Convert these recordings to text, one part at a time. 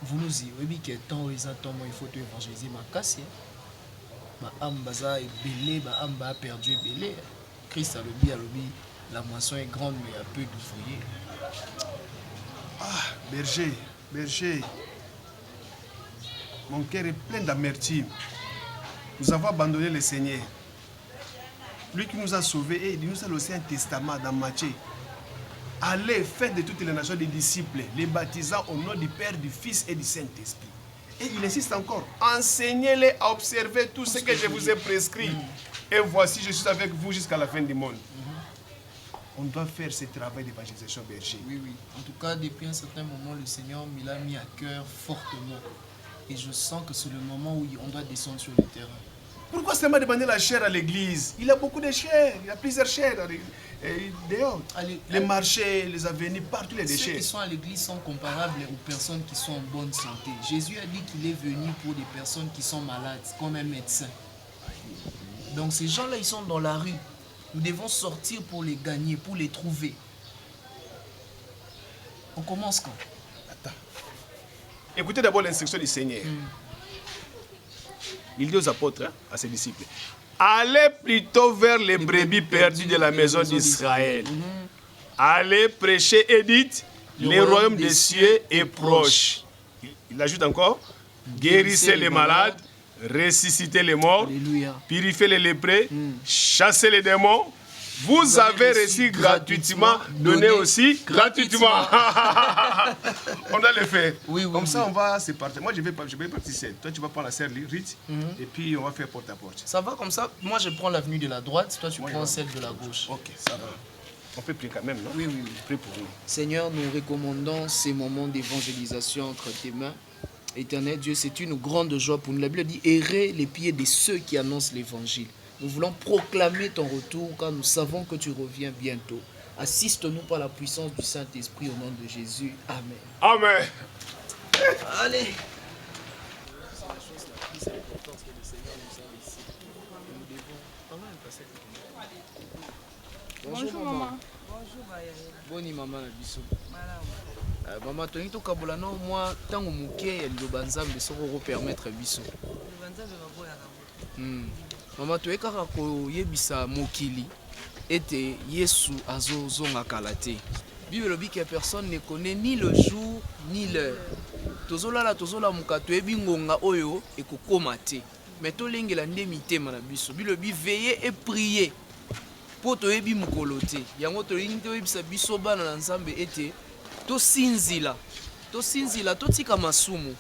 vous nous y oui que tant ils attendent il faut évangéliser ma casse ma âme baza est belé ma âme a perdu belé Christ a lobby la moisson est grande mais il y a peu d'ouvriers. Ah berger mon cœur est plein d'amertume. Nous avons abandonné le Seigneur, lui qui nous a sauvés, et il nous a laissé un testament dans Matthieu. Allez, faites de toutes les nations des disciples, les baptisant au nom du Père, du Fils et du Saint-Esprit. Et il insiste encore, enseignez-les à observer tout ce que je vous ai prescrit. Et voici, je suis avec vous jusqu'à la fin du monde. On doit faire ce travail d'évangélisation, berger. Oui. En tout cas, depuis un certain moment, le Seigneur me l'a mis à cœur fortement. Et je sens que c'est le moment où on doit descendre sur le terrain. Pourquoi seulement demander la chair à l'église? Il y a beaucoup de chairs, il y a plusieurs chairs dehors. Les marchés, les avenues, partout les déchets. Ceux qui sont à l'église sont comparables aux personnes qui sont en bonne santé. Jésus a dit qu'il est venu pour des personnes qui sont malades, comme un médecin. Donc ces gens-là, ils sont dans la rue. Nous devons sortir pour les gagner, pour les trouver. On commence quand? Attends. Écoutez d'abord l'instruction du Seigneur. Il dit aux apôtres, à ses disciples, allez plutôt vers les brebis perdues de la maison d'Israël. Allez prêcher et dites, le royaume des cieux est proche. Il ajoute encore, guérissez les malades, ressuscitez les morts, purifiez les lépreux, chassez les démons. Vous avez reçu gratuitement, donnez aussi gratuitement. On doit le faire. Comme ça, on va se partir. Moi, je vais partir seul. Toi, tu vas prendre la sœur Rite et puis on va faire porte à porte. Ça va comme ça? Moi, je prends l'avenue de la droite, toi, tu prends celle de la gauche. Ok, ça va. On peut prier quand même, non? Oui. Prie pour nous. Seigneur, nous recommandons ces moments d'évangélisation entre tes mains. Éternel Dieu, c'est une grande joie pour nous. La Bible dit, errez les pieds de ceux qui annoncent l'évangile. Nous voulons proclamer ton retour car nous savons que tu reviens bientôt. Assiste-nous par la puissance du Saint-Esprit au nom de Jésus. Amen. Amen. Allez. Bonjour maman. Bonjour Boni maman na biso. Maman tolingi tokabola no moi tango moke ya liloba nzambe soko ko permettre biso. Maman toyekaka koyebisa mokili ete Yesu azozonga kala te. Bible lobi que personne ne connaît ni le jour ni l'heure. Tozolala tozolamuka toyebi ngonga oyo ekokoma te. Mais tolengela nde mitema na biso. Bible lobi veiller et prier. Po toyebi mokolo te. Yango tolingi toyebisa biso bana na Nzambe ete tosinzila totika masumu.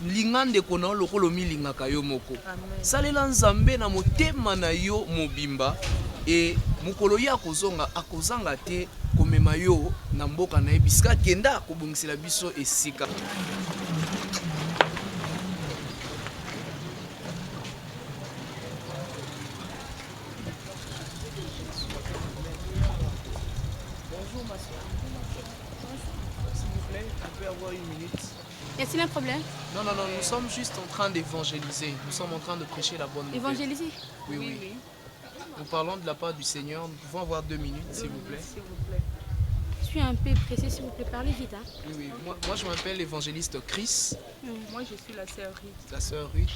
Lingande kona lokolo milingaka yo moko. Salela Nzambe na motema na yo mobimba e mokolo ya akozanga te komema yo na mboka na ebisika kenda kobongisela biso esika. Bonjour ma soeur. S'il vous plaît, on peut avoir une minute. Y a-t-il un problème? Non, nous sommes juste en train d'évangéliser. Nous sommes en train de prêcher la bonne nouvelle. Évangéliser? Oui. Nous parlons de la part du Seigneur. Nous pouvons avoir 2 minutes, s'il vous plaît. Je suis un peu pressée, s'il vous plaît. Parlez vite. Hein? Oui. Moi, je m'appelle l'évangéliste Chris. Moi, je suis la sœur Ruth. La sœur Ruth.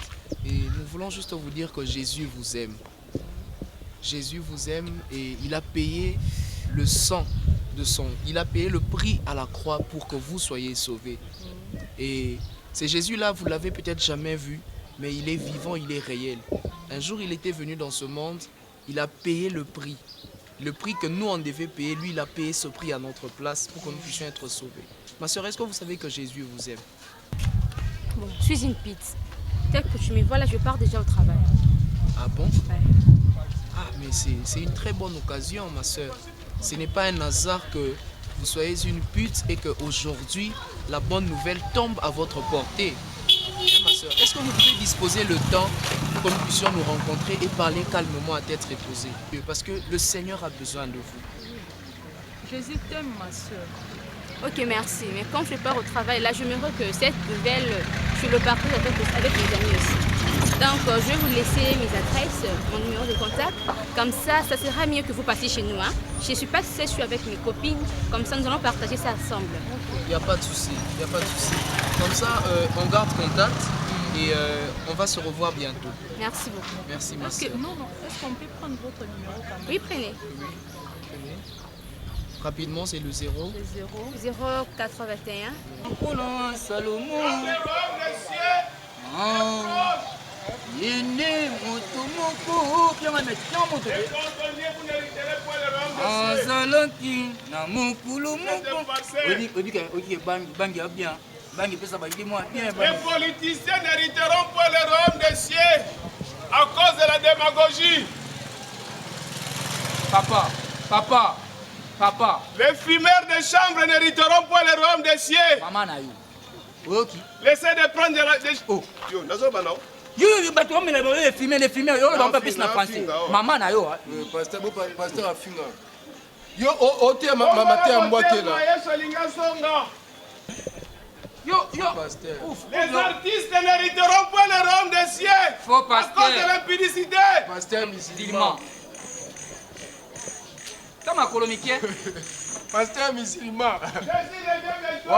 Et nous voulons juste vous dire que Jésus vous aime. Jésus vous aime et il a payé le sang de son... Il a payé le prix à la croix pour que vous soyez sauvés. Et c'est Jésus-là, vous l'avez peut-être jamais vu, mais il est vivant, il est réel. Un jour, il était venu dans ce monde, il a payé le prix. Le prix que nous, on devait payer, lui, il a payé ce prix à notre place pour que nous puissions être sauvés. Ma soeur, est-ce que vous savez que Jésus vous aime? Bon, je suis une pite. Tel que tu me vois là, je pars déjà au travail. Ah bon? Ouais. Ah, mais c'est une très bonne occasion, ma soeur. Ce n'est pas un hasard que vous soyez une pute et qu'aujourd'hui, la bonne nouvelle tombe à votre portée. Hein, ma soeur, est-ce que vous pouvez disposer le temps pour que nous puissions nous rencontrer et parler calmement à tête reposée? Parce que le Seigneur a besoin de vous. Jésus t'aime, ma soeur. Ok, merci. Mais quand je pars au travail, là, j'aimerais que cette nouvelle, je le partage avec mes amis aussi. Donc, je vais vous laisser mes adresses, mon numéro de contact. Comme ça sera mieux que vous passiez chez nous. Hein. Je ne suis pas seule, je suis avec mes copines. Comme ça, nous allons partager ça ensemble. Il n'y a pas de souci, il n'y a pas de souci. Comme ça, on garde contact et on va se revoir bientôt. Merci beaucoup. Merci, ma Est-ce soeur. que, non, est-ce qu'on peut prendre votre numéro quand même? Oui, prenez. Rapidement, c'est le 0. Le 0. 081. Yende moto moko pianga metia moto azalaki na mokulu moko obi bangi ya bien bangi pesa bangi moi bien. Les politiciens n'hériteront pas le royaume des cieux à cause de la démagogie. Papa. Les fumeurs de chambre n'hériteront pas le royaume des cieux. Maman na yo. Oki. Laissez de prendre des... Oh. Yo, nazo bana. Yo bato on mele les fumer yo ba pas pisse na français. Maman na yo. Pasteur afinga. Yo ote mamate ya mbwate là. Yo. Les artistes n'hériteront pas le royaume des cieux. Faux à cause pasteur. de l'impudicité. Pasteur musulman. Kama kolonikie. Pasteur musulman. Jésus revient bientôt.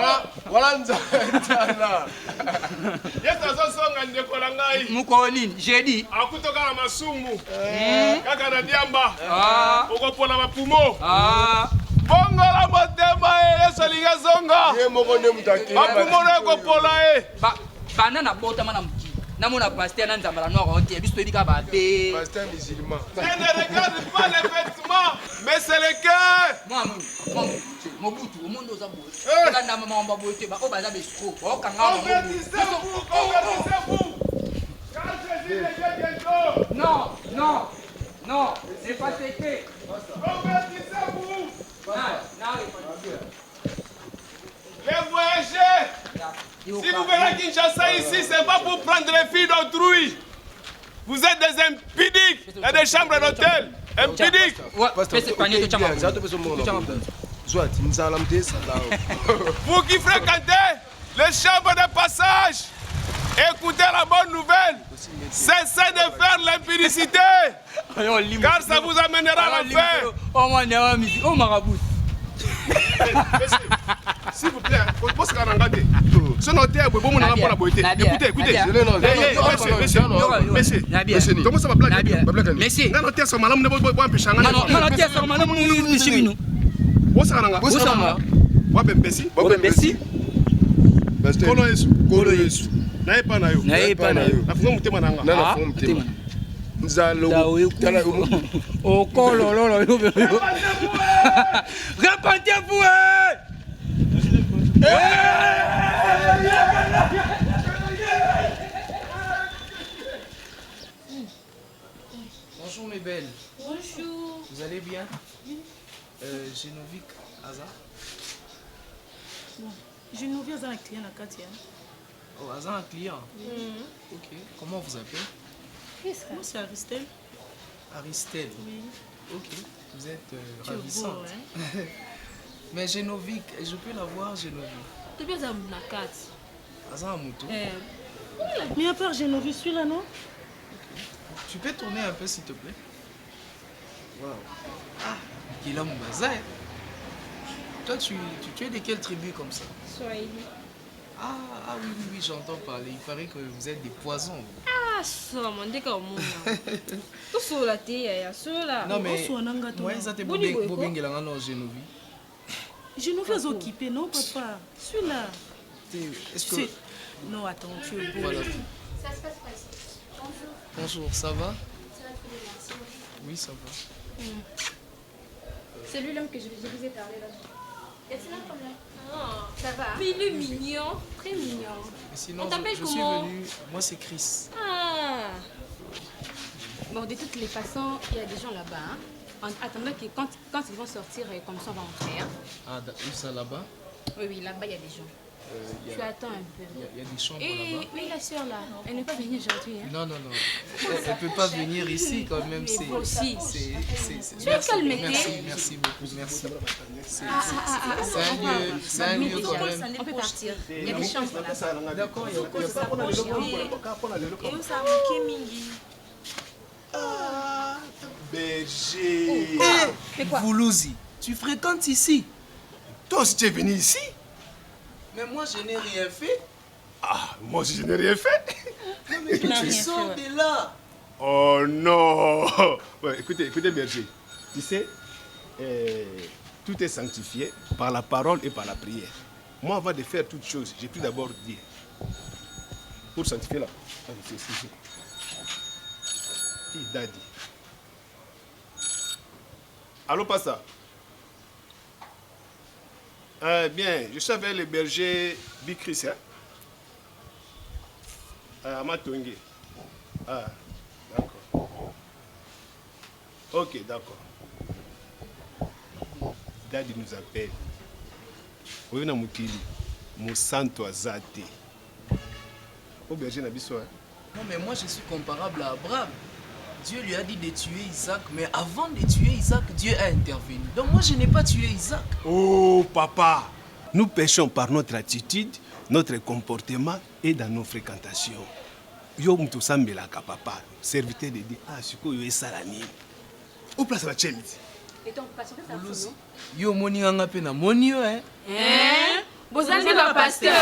Voilà nzala. Yesu azosonga ndeko na ngai. Muko nini? Jeudi. Akutoka na masumu. Kaka na diamba. Okopola mapumo. Bongola motema Yesu alinga zonga. Ye moko nde mutaki. Mapumo na ekopola e. Banana botama na mki. Namona pasteur na nzambala noir onti biso edika ba be. Pasteur musulman. Je ne regarde pas les vêtements, mais c'est le cœur. Mobutu omondo za boye. Ka na mama mba boye te ba o baza besiko. O kanga ba. Convertissez-vous, convertissez-vous. Car Jésus revient bientôt. Non, c'est pas séqué. Convertissez-vous. Non. Les voyageurs. Si vous venez à Kinshasa ici, c'est pas pour prendre les filles d'autrui. Vous êtes des impudiques et des chambres d'hôtel. Impudiques. Vous qui fréquentez les chambres de passage, écoutez la bonne nouvelle. Cessez de faire l'impudicité. Car ça vous amènera à l'enfer. Oh marabout. S'il vous plaît, écoutez. Monsieur, comment ça va blaguer? Répentez-vous. Bonjour mes belles. Bonjour. Vous allez bien? Génovique, Aza. Je nous viens à un client à Katia. Oh, Aza, un client. Ok. Comment vous appelez? Moi, c'est Aristel. Aristel. Oui. Ok. Vous êtes Tu es beau, ravissante. hein? Mais Génovique, je peux la voir, Génovique? Tu viens à Mnakat. Aza, un moto. Mais à part Génovis, celui-là, non? Tu peux tourner un peu, s'il te plaît? Waouh. Ah, il a mon bazar. Toi, tu es de quelle tribu comme ça? Swahili. Ah oui, j'entends parler. Il paraît que vous êtes des poisons. vous. Ah, ça, mon dieu, comme moi. Tout sur la terre, sur la. Non, mais. Oso ananga to. Moi, ça te Boni boy, quoi? bobengela non Génovique. Génovis occupé, non, papa? Celui-là. Est-ce que. Non, attends, tu es beau. Voilà. Ça se passe pas ici. Bonjour. Bonjour, ça va? Ça va très bien, merci. Oui, ça va. C'est lui l'homme que je vous ai parlé là. Y a-t-il un problème? Ça va. Mais il est mignon, très mignon. Et sinon, On t'appelle je suis comment? venu. Moi, c'est Chris. Ah. Bon, de toutes les façons, il y a des gens là-bas. Hein. En attendant que quand ils vont sortir, comme ça, on va entrer. Hein. Ah, où ça là-bas? Oui, là-bas, il y a des gens. Tu attends un peu. Il y a des chambres Et là-bas. oui, la soeur là, elle ne peut pas venir aujourd'hui. Hein? Non. Elle peut pas venir ici quand même. Mais vous aussi. Merci beaucoup. Merci. C'est un lieu quand même. On peut partir. Il y a des chambres là. D'accord, il y a Berger. Voulouzi, tu fréquentes ici? Toi aussi, tu es venu ici? Mais moi, je n'ai rien fait. Ah, moi aussi, je n'ai rien fait. Mais tu sors de là. Oh non. Ouais, écoutez, Berger. Tu sais, tout est sanctifié par la parole et par la prière. Moi, avant de faire toutes choses, j'ai pu d'abord dire. Pour sanctifier là. Daddy. Allô, Passa? Bien, je suis avec le berger Bikris, hein? À Matongé. Ah, d'accord. Ok, d'accord. Daddy nous appelle. Oui, on a Moukili. Mon santo azate. Au berger Nabiso, hein? Non, mais moi, je suis comparable à Abraham. Dieu lui a dit de tuer Isaac, mais avant de tuer Isaac, Dieu a intervenu. Donc moi, je n'ai pas tué Isaac. Oh, papa! Nous péchons par notre attitude, notre comportement et dans nos fréquentations. Yo mtusambelaka papa, serviteur de Dieu. Ah, siko yo esalani. Où place la chemite? Et ton pasteur, c'est un Yo moni nganga pe na moni yo, hein? Hein? Vous allez le pasteur.